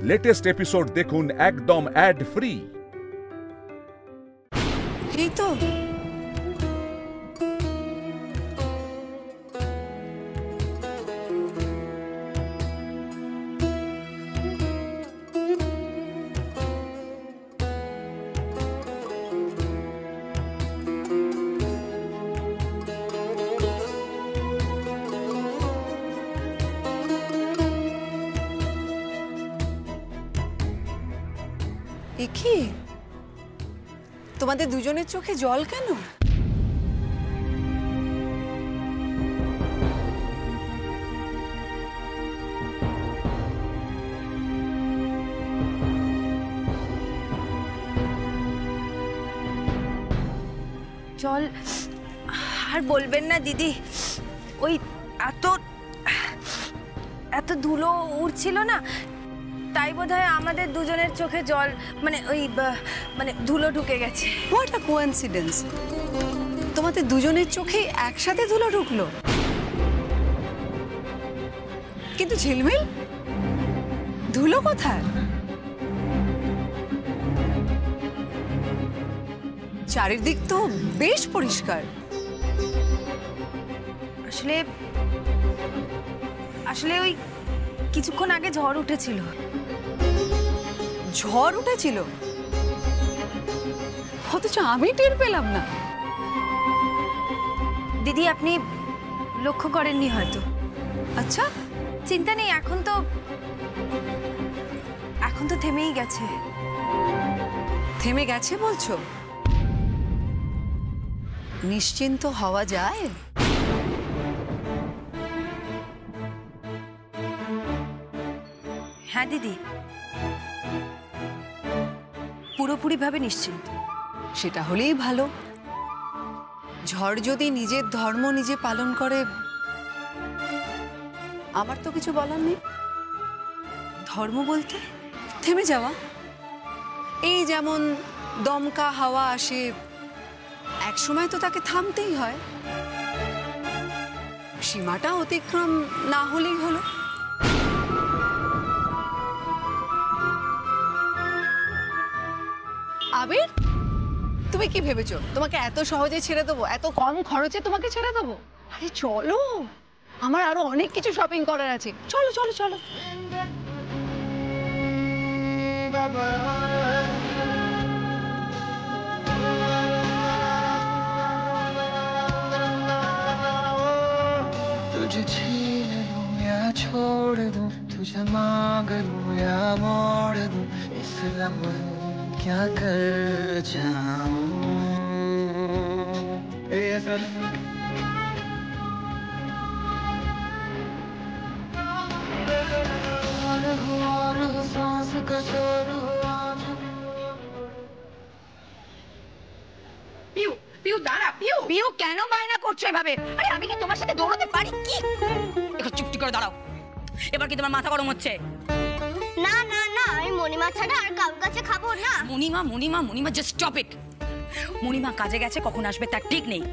Latest episode দেখুন একদম add free. এই তো কি তোমাদের দুজনের চোখে জল কেন? জল আর বলবেন না দিদি, ওই এত ধুলো উড়ছিল না, তাই বোধহয় আমাদের দুজনের চোখে জল মানে ধুলো ঢুকে গেছে। What a coincidence! তোমাদের দুজনের চোখে একসাথে ধুলো ঢুকলো, কিন্তু ঝিলমিল ধুলো কোথায়? চারিদিক তো বেশ পরিষ্কার। আসলে ওই কিছুক্ষণ আগে ঝড় উঠেছিল। ঝড় উঠেছিল? অথচ আমি টের পেলাম না। দিদি আপনি লক্ষ্য করেননি হয়তো। আচ্ছা, চিন্তা নেই, এখন তো থেমেই গেছে। থেমে গেছে বলছো? নিশ্চিন্ত হওয়া যায়? হ্যাঁ দিদি, পুরোপুরিভাবে নিশ্চিন্ত। সেটা হলেই ভালো। ঝড় যদি নিজের ধর্ম নিজে পালন করে, আমার তো কিছু বলার নেই। ধর্ম বলতে? থেমে যাওয়া। এই যেমন দমকা হাওয়া আসে, এক সময় তো তাকে থামতেই হয়। সীমাটা অতিক্রম না হলেই হলো। আবির, তুমি কি ভেবেছো তোমাকে এত সহজে ছেড়ে দেবো? এত কম খরচে তোমাকে ছেড়ে দেবো? আরে চলো, আমার আরো অনেক কিছু শপিং করার আছে। চলো চলো চলো। तुझे छीन लूं या छोड़ दूं, तुझे मांग लूं या मोड़ दूं, इस लम्हे क्या कर जाऊं। ये सब और सांस का शोर हुआ। পিউ পিউ দাঁড়া, পিউ পিউ কেন বায়না করছো এভাবে? আরে আমি কি তোমার সাথে দৌড়তে পারি? কি একটু চুপটি করে দাঁড়াও। এবার কি তোমার মাথা গরম হচ্ছে? না না না, আমি মণিমা ছাড়া আর কারোর কাছে খাবো না। Monima just stop it. Monima কাজে গেছে, কখন আসবে তার ঠিক নেই।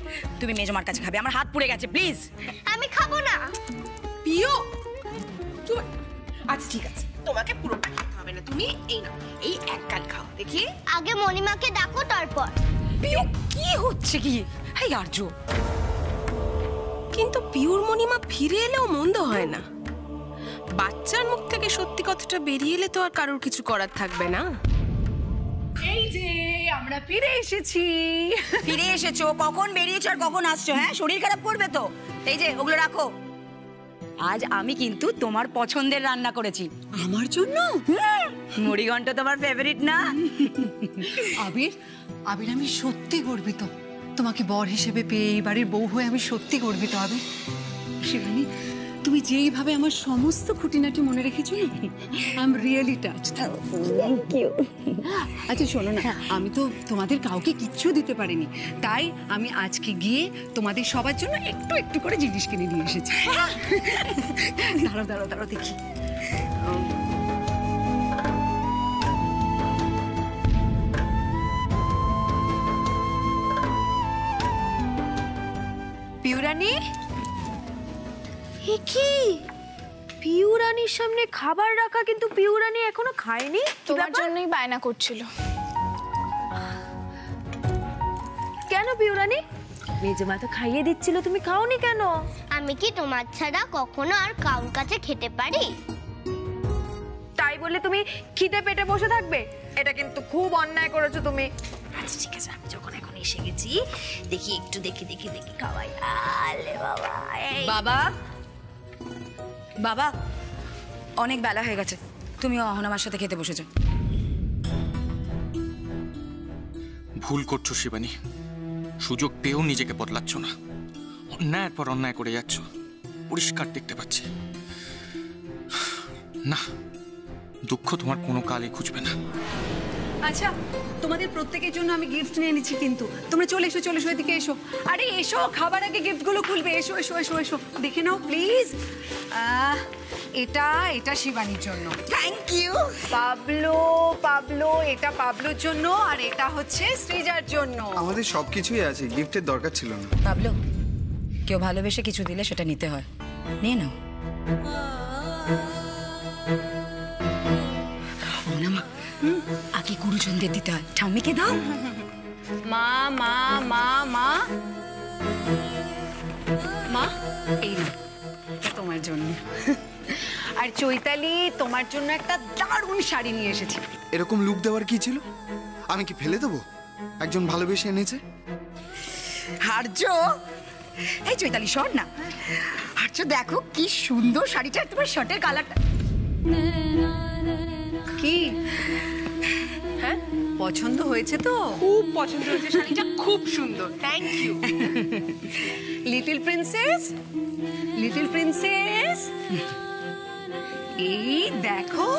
তুমি মেজমার কাছে খাবে, আমার হাত পুড়ে গেছে, প্লিজ। আমি খাবো না। পিউ আচ্ছা ঠিক আছে, তোমাকে পুরোটা খেতে হবে না। তুমি এই না, এই এক কাল খাও দেখি। আগে মণিমাকে ডাকো, তারপর। পিউ কি হচ্ছে কি? এই আর্য, কিন্তু পিউর মণিমা ফিরে এলেও মন্দ হয় না। বাচ্চার মুখ থেকে সত্যি কথাটা বেরিয়ে এলে তো আর কারোর কিছু করার থাকবে না। এই যে আমরা ফিরে এসেছি। ফিরে এসেছো? কখন বেরিয়েছো আর কখন আসছো? হ্যাঁ, শরীর খারাপ করবে তো। এই যে ওগুলো রাখো। আজ আমি কিন্তু তোমার পছন্দের রান্না করেছি। আমার জন্য? মুড়িঘণ্ট তোমার ফেভারিট না? আবির, আমি সত্যি গর্বিত। তোমাকে বর হিসেবে পেয়ে এই বাড়ির বউ হয়ে আমি সত্যি গর্বিত। আবির, শিবানী, তুমি যেইভাবে আমার সমস্ত খুঁটিনাটি মনে রেখেছো, I am really touched. Thank you. আচ্ছা শোনো না, আমি তো তোমাদের কাউকে কিচ্ছু দিতে পারিনি, তাই আমি আজকে গিয়ে তোমাদের সবার জন্য একটু একটু করে জিনিস কিনে নিয়ে এসেছি। দাঁড়াও দাঁড়াও দাঁড়াও দেখি। পিউরানি, কি পিউ রানীর সামনে খাবার রাখা, কিন্তু পিউ রানী এখনো খায়নি। তোমার জন্যই বায়না করছিল। কেন পিউ রানী? মেজমা তো খাইয়ে দিচ্ছিল, তুমি খাওনি কেন? আমি কি তোমার ছাড়া কখনো আর কারোর কাছে খেতে পারি? তাই বলে তুমি খিদে পেটে বসে থাকবে? এটা কিন্তু খুব অন্যায় করেছো তুমি। আচ্ছা ঠিক আছে, আমি যখন এখন এসে গেছি দেখি একটু দেখি খাওয়াই। আলে বাবা, বাবা বাবা অনেক বেলা হয়ে গেছে, তুমিও এখন আমার সাথে খেতে বসেছো। ভুল করছো শিবানী, সুযোগ পেয়েও নিজেকে বদলাচ্ছ না, অন্যায়ের পর অন্যায় করে যাচ্ছ, পরিষ্কার দেখতে পাচ্ছি। না, দুঃখ তোমার কোনো কালই খুঁজবে না। আচ্ছা, তোমাদের প্রত্যেকের জন্য আমি গিফট নিয়ে নিচ্ছি, কিন্তু তোমরা চলে এসো এদিকে এসো। আরে এসো, খাবার আগে গিফটগুলো খুলবে। এসো এসো এসো এসো, দেখে নাও প্লিজ। এটা শিবানীর জন্য। Thank you. পাবলো, এটা পাবলোর জন্য, আর এটা হচ্ছে সৃজার জন্য। আমাদের সবকিছুই আছে, গিফটের দরকার ছিল না। পাবলো, কেউ ভালোবেসে কিছু দিলে সেটা নিতে হয়, নিয়ে নাও। আগে গুরুজনদের দিতে হয়, ঠাম্মিকে দাও। মা মা মা মা মা, এই না তোমার জন্য। আর চৈতালি, তোমার জন্য একটা দারুণ শাড়ি নিয়ে এসেছি। এরকম লুক দেওয়ার কি ছিল? আমি কি ফেলে দেবো? একজন ভালোবেসে এনেছে। হার্য, এই চৈতালি সর না। হার্য দেখো কি সুন্দর শাড়িটা, তোমার শার্টের কালারটা। কি হ্যাঁ, পছন্দ হয়েছে তো? খুব পছন্দ হয়েছে, শাড়িটা খুব সুন্দর। Thank you. লিটল প্রিন্সেস, এই দেখো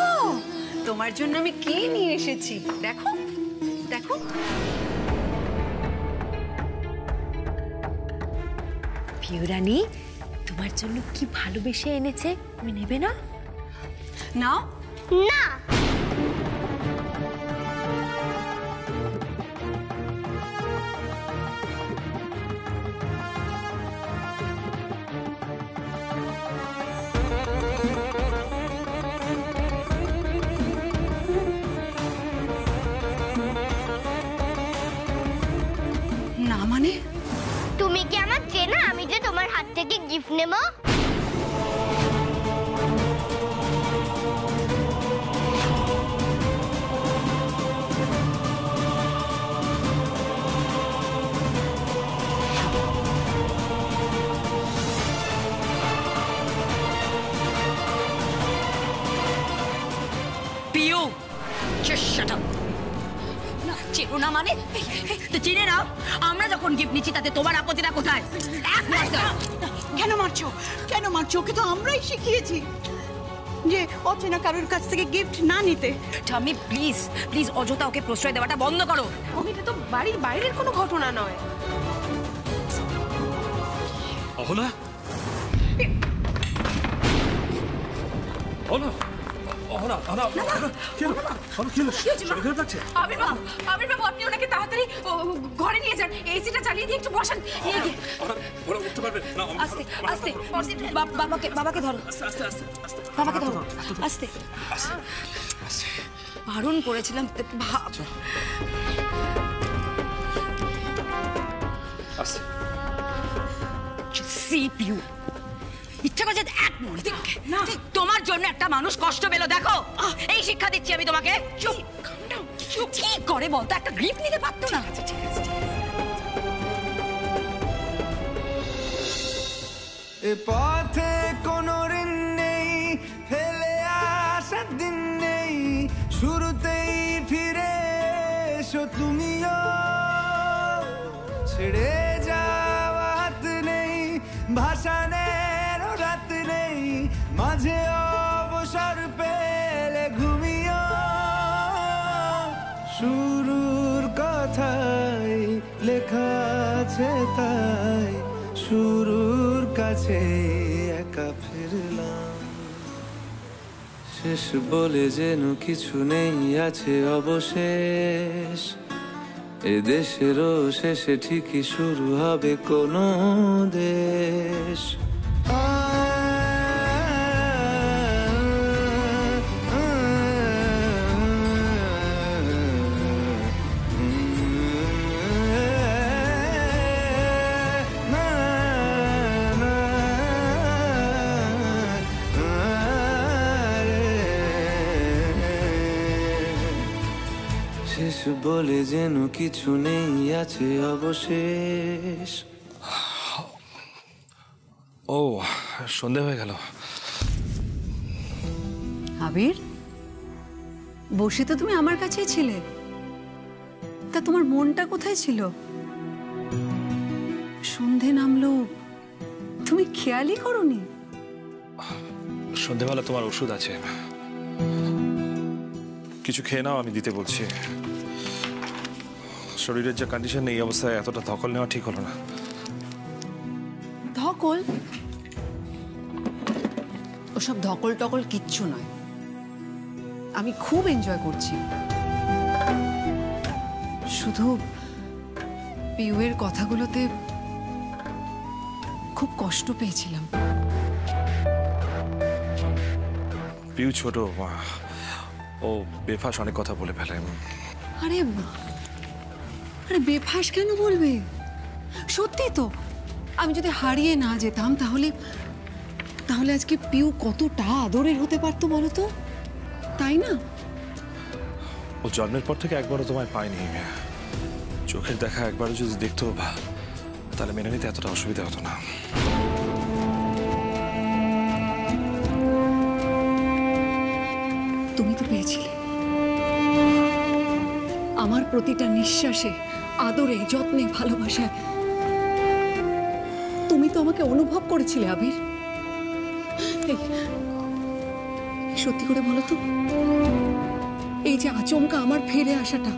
তোমার জন্য আমি কি নিয়ে এসেছি। দেখো দেখো, পিউ রানী তোমার জন্য কি ভালোবেসে এনেছে, তুমি নেবে না? নাও। না, না মানে? তুমি কি আমার চেনা? আমি যে তোমার হাত থেকে গিফট নেব। Piu, shut up. চেনো না মানে? তো চিনে নাও। আমরা যখন গিফট নিচ্ছি তাতে তোমার আপত্তিটা কোথায়? কেন মারছো? ওকে তো আমরাই শিখিয়েছি যে অচেনা কারোর কাছ থেকে গিফট না নিতে। ঠাম্মি প্লিজ অযথা ওকে প্রশ্রয় দেওয়াটা বন্ধ করো। এটা তো বাড়ির বাইরের কোনো ঘটনা নয়। অহনা, আবির বাবু, আপনি ওনাকে তাড়াতাড়ি ঘরে নিয়ে যান, এসিটা চালিয়ে দিয়ে একটু বসান। আস্তে আস্তে, বাবাকে ধরো, আস্তে। বারণ করেছিলাম। সিপিইউ ইচ্ছা করছে এক মুহূর্তে তোমার জন্য একটা মানুষ কষ্ট পেলো। দেখো, এই শিক্ষা দিচ্ছি আমি তোমাকে। চুপ কি করে বলতো, একটা গ্রিপ নিতে পারতো না? ঠিক আছে। এ পথে কোনো ঋণ নেই, ফেলে আসার দিন নেই, শুরুতেই ফিরে এসো তুমিও, ছেড়ে যাওয়া হাত নেই, ভাসানের রাত নেই, মাঝে অবসর পেলে ঘুমিও, শুরুর কথাই লেখা আছে তাই শুরুর কাছে একা ফিরলাম, শেষ বলে যেন কিছু নেই, আছে অবশেষ, এ দেশেরও শেষে ঠিকই শুরু হবে কোনো দেশ। শেষ বলে যেন কিছু নেই আছে অবশেষ। ও সন্ধে হয়ে গেল। আবির, বসে তো তুমি আমার কাছেই ছিলে, তা তোমার মনটা কোথায় ছিল? সন্ধে নামলো, তুমি খেয়ালই করোনি? সন্ধেবেলা তোমার ওষুধ আছে, কিছু খেয়ে নাও, আমি দিতে বলছি। শরীরের যে কন্ডিশন, এই অবস্থায় এতটা ধকল নেওয়া ঠিক হলো না। ধকল? ওসব ধকল টকল কিচ্ছু নয়, আমি খুব এনজয় করছি। শুধু পিউয়ের কথাগুলোতে খুব কষ্ট পেয়েছিলাম। পিউ ছোট, ও বেফাস অনেক কথা বলে ফেলে। আরে আরে বেফাস কেন বলবে? সত্যি তো, আমি যদি হারিয়ে না যেতাম তাহলে তাহলে আজকে পিউ কতটা আদরের হতে পারতো বলো তো, তাই না? ও জন্মের পর থেকে একবারও তোমায় পায়নি। চোখের দেখা একবারও যদি দেখতো তাহলে মেনে নিতে এতটা অসুবিধা হতো না। তুমি তো পেয়েছিলে আমার প্রতিটা নিঃশ্বাসে, আদরে, যত্নে, ভালোবাসায়। তুমি তো আমাকে অনুভব করেছিলে আবির। সত্যি করে বলো তো, এই যে আচমকা আমার ফিরে আসাটা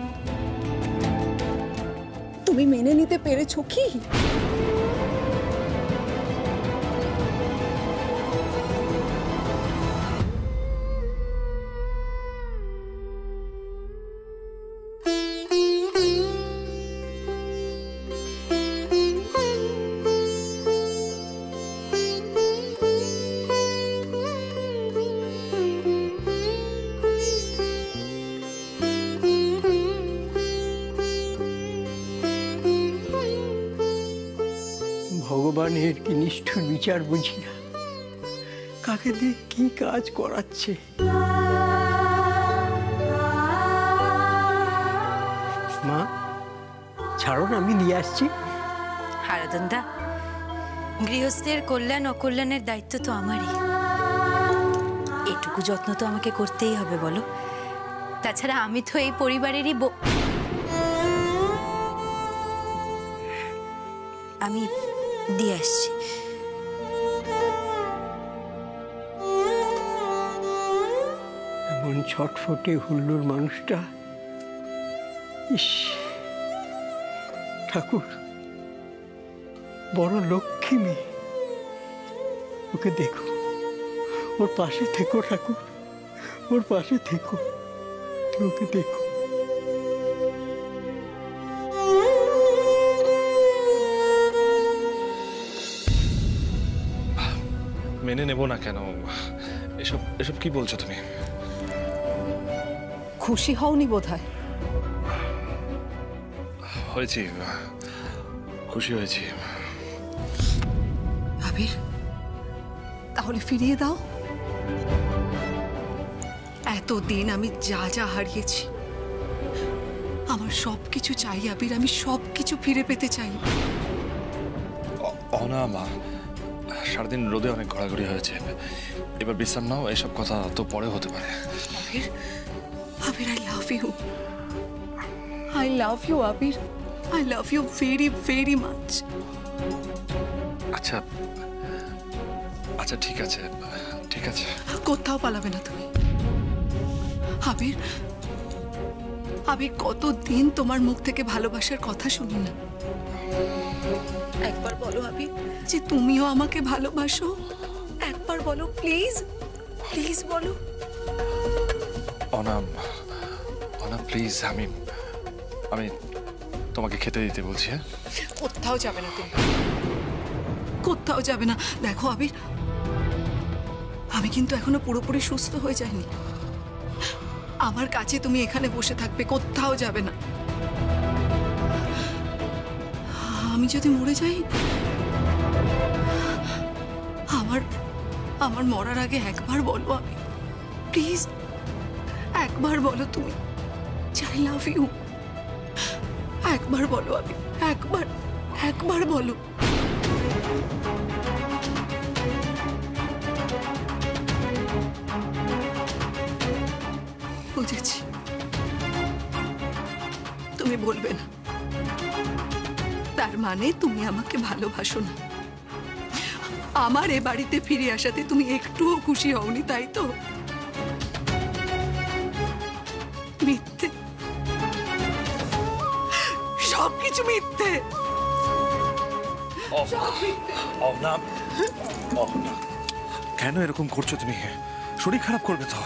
তুমি মেনে নিতে পেরেছো কি? ভগবানের কি নিষ্ঠুর বিচার বুঝি না, কাকে দিয়ে কি কাজ করাচ্ছে। মা ছাড়ো না, আমি নিয়ে আসছি। হারাধনদা, গৃহস্থের কল্যাণ অকল্যাণের দায়িত্ব তো আমারই। এটুকু যত্ন তো আমাকে করতেই হবে বলো। তাছাড়া আমি তো এই পরিবারেরই আমি দিয়ে আসছি। এমন ছটফটে হুল্লোর মানুষটা, ইস, ঠাকুর বড় লক্ষ্মী মেয়ে, ওকে দেখো, ওর পাশে থেকো ঠাকুর, ওর পাশে থেকো, ওকে দেখো। মেনে নেব না কেন? এসব এসব কি বলছো তুমি? খুশি হওনি বোধহয়। হয়েছি, খুশি হয়েছি। আবির, তাহলে ফিরিয়ে দাও। এতদিন আমি যা যা হারিয়েছি, আমার সবকিছু চাই আবির, আমি সবকিছু ফিরে পেতে চাই। না মা, সারাদিন রোদে অনেক ঘোরাঘুরি হয়েছে, এবার বিশ্রাম নাও, এসব কথা তো পরে হতে পারে। আবির, আবির, I love you. I love you, Abir. I love you very, very much. আচ্ছা আচ্ছা, ঠিক আছে, ঠিক আছে। কোথাও পালাবে না তুমি আবির। আবির, কতদিন তোমার মুখ থেকে ভালোবাসার কথা শুনি না। একবার বলো আবির যে তুমিও আমাকে ভালোবাসো। একবার বলো প্লিজ, প্লিজ বলো। অনাম, অনাম প্লিজ, আমি তোমাকে খেতে দিতে বলছি। হ্যাঁ, কোথাও যাবে না তুমি, কোথাও যাবে না। দেখো আবির, আমি কিন্তু এখনো পুরোপুরি সুস্থ হয়ে যাইনি। আমার কাছে তুমি এখানে বসে থাকবে, কোথাও যাবে না। আমি যদি মরে যাই, আমার মরার আগে একবার বলো আমি, প্লিজ একবার বলো তুমি আই লাভ ইউ। একবার বলো আবির, একবার বলো। বুঝেছি, তুমি বলবে না, তার মানে তুমি আমাকে ভালোবাসো না। আমার এ বাড়িতে ফিরে আসাতে তুমি একটুও খুশি হওনি, তাই তো? মিথ্যে, সবকিছু মিথ্যে। কেন এরকম করছো তুমি? শরীর খারাপ করবে তো।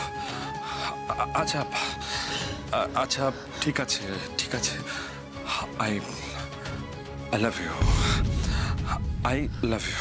আচ্ছা আচ্ছা, ঠিক আছে ঠিক আছে। I love you, I love you.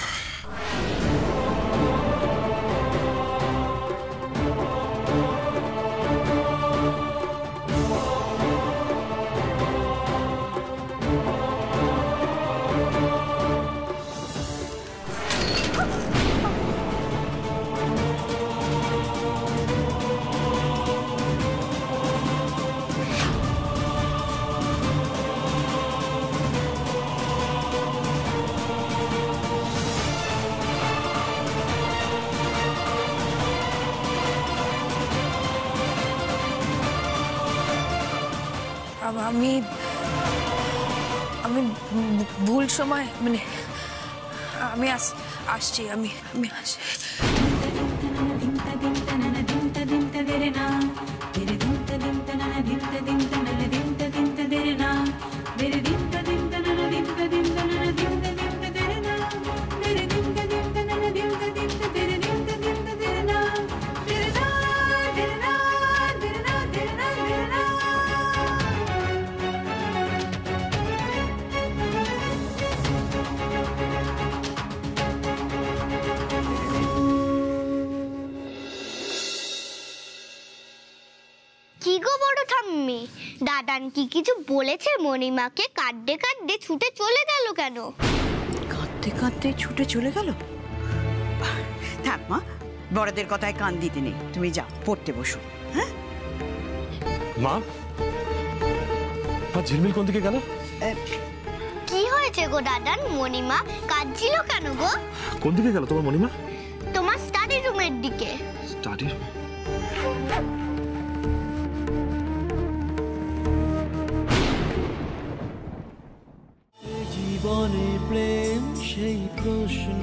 আমি ভুল সময় মানে আমি আসছি, আমি আসছি। কি গো বড় ঠাম্মি, দাদান কি কিছু বলেছে মণিমাকে? কাঁদতে কাঁদতে ছুটে চলে গেল কেন? কাঁদতে কাঁদতে ছুটে চলে গেল? থাক মা, বড়দের কথায় কান দিতে নেই। তুমি যাও, পড়তে বসো। হ্যাঁ মা, ঝিলমিল কোন দিকে গেল? কি হয়েছে গো দাদান? মণিমা কাঁদছিল কেন গো? কোন দিকে গেল তোমার মণিমা? তোমার স্টাডি রুমের দিকে। Study room? জীবনে প্রেম সেই প্রশ্ন,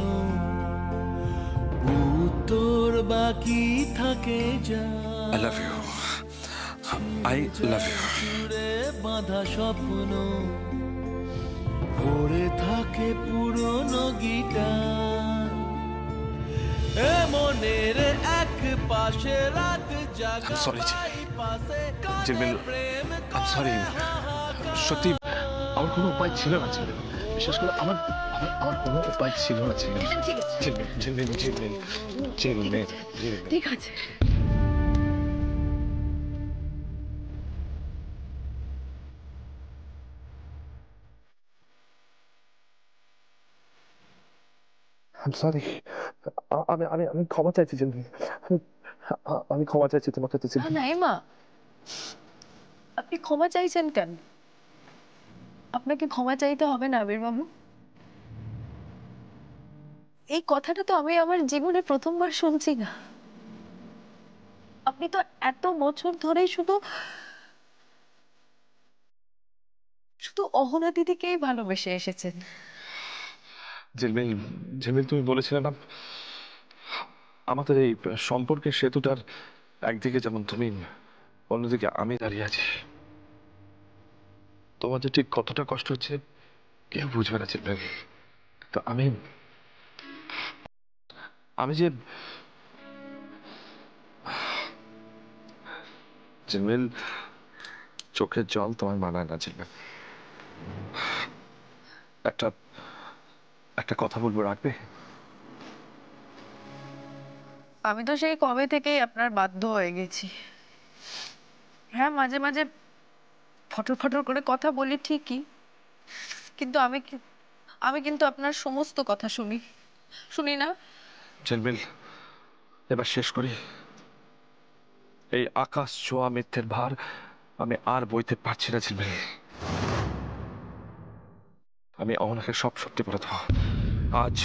উত্তর বাকি থাকে যা। I love you. I love you. বাঁধা স্বপ্ন পড়ে থাকে পুরনো গিটার, মনের এক পাশে রাত জাগা। I'm sorry, Jilmil. I'm sorry. সত্যি আমার কোনো উপায় ছিল না ছিল, বিশেষ করে আমার কোনো উপায় ছিল না ছিল। ঠিক আছে, I'm sorry. আমি ক্ষমা চাইছি জিলমিল। আমি ক্ষমা চাইছি তোমার কাছে। না এমা, আপনি ক্ষমা চাইছেন কেন? আপনাকে ক্ষমা চাইতে হবে না আবির বাবু। এই কথাটা তো আমি আমার জীবনে প্রথমবার শুনছি না। আপনি তো এত বছর ধরেই শুধু অহনা দিদিকেই ভালোবেসে এসেছেন। ঝিলমিল, তুমি বলেছিলে না আমাদের এই সম্পর্কের সেতুটার একদিকে যেমন তুমি, অন্যদিকে আমি দাঁড়িয়ে আছি। তোমার যে ঠিক কতটা কষ্ট হচ্ছে কেউ বুঝবে না ঝিলমিল। তো আমি যে ঝিলমিল, চোখের জল তোমার মানায় না ঝিলমিল। একটা কথা বলবো, রাখবে? আমি তো সেই কবে থেকেই আপনার বাধ্য হয়ে গেছি। হ্যাঁ, মাঝে মাঝে ফটর ফটর করে কথা বলি ঠিকই, কিন্তু আমি কিন্তু আপনার সমস্ত কথা শুনি না। ঝিলমিল, এবার শেষ করি। এই আকাশ ছোঁয়া মিথ্যের ভার আমি আর বইতে পারছি না ঝিলমিল। আমি অহনাকে সব সত্যি বলে দেবো আজ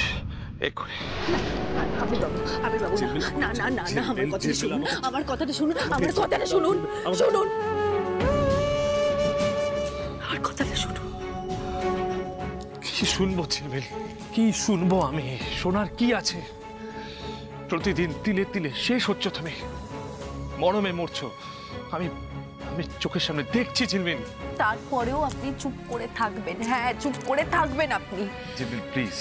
এক্ষুনি। আবির বাবু না না না না, আমার কথাটা শুনুন, আমার কথাটা শুনুন, আমার কথাটা শুনুন, শুনুন, আমার কথাটা শুনুন। কি শুনবো ঝিলমিল, কি শুনবো আমি? শোনার কি আছে? প্রতিদিন তিলে তিলে শেষ হচ্ছ তুমি, মরমে মরছো। আমি আমি চোখের সামনে দেখছি ঝিলমিল। তারপরেও আপনি চুপ করে থাকবেন? হ্যাঁ, চুপ করে থাকবেন আপনি। ঝিলমিল প্লিজ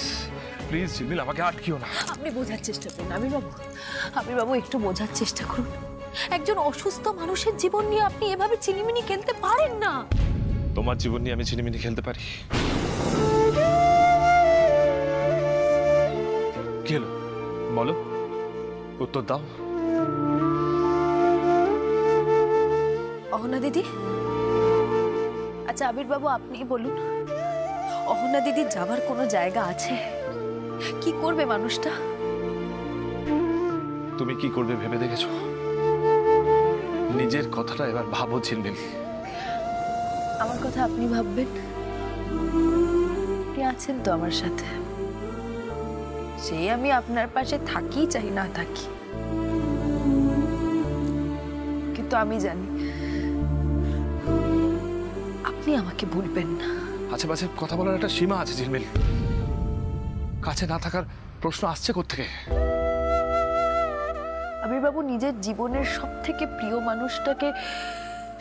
প্লিজ ঝিলমিল, আমাকে আটকিও না। আপনি বোঝার চেষ্টা করুন আবির বাবু, একটু বোঝার চেষ্টা করুন। একজন অসুস্থ মানুষের জীবন নিয়ে আপনি এভাবে চিনিমিনি খেলতে পারেন না। তোমার জীবন নিয়ে আমি চিনিমিনি খেলতে পারি? কি হলো বলো, উত্তর দাও। অহনা দিদি, আচ্ছা আবির বাবু আপনি বলুন, অহনা দিদি যাবার কোনো জায়গা আছে? কি করবে মানুষটা? তুমি কি করবে ভেবে দেখেছো? নিজের কথাটা এবার ভাবো ঝিলমিল। আমার কথা আপনি ভাববেন? আপনি আছেন তো আমার সাথে, সেই আমি আপনার পাশে থাকি চাই না থাকি, কিন্তু আমি জানি আপনি আমাকে ভুলবেন না। আচ্ছা বাজে কথা বলার একটা সীমা আছে ঝিলমিল। কাছে না থাকার প্রশ্ন আসছে কোত্থেকে? আবির বাবু, নিজের জীবনের সব থেকে প্রিয় মানুষটাকে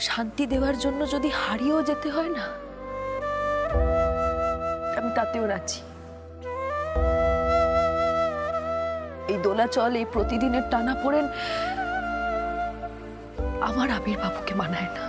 শান্তি দেওয়ার জন্য যদি হারিয়েও যেতে হয় না, আমি তাতেও রাজি। এই দোলাচল, এই প্রতিদিনের টানাপোড়েন আমার আবির বাবুকে মানায় না।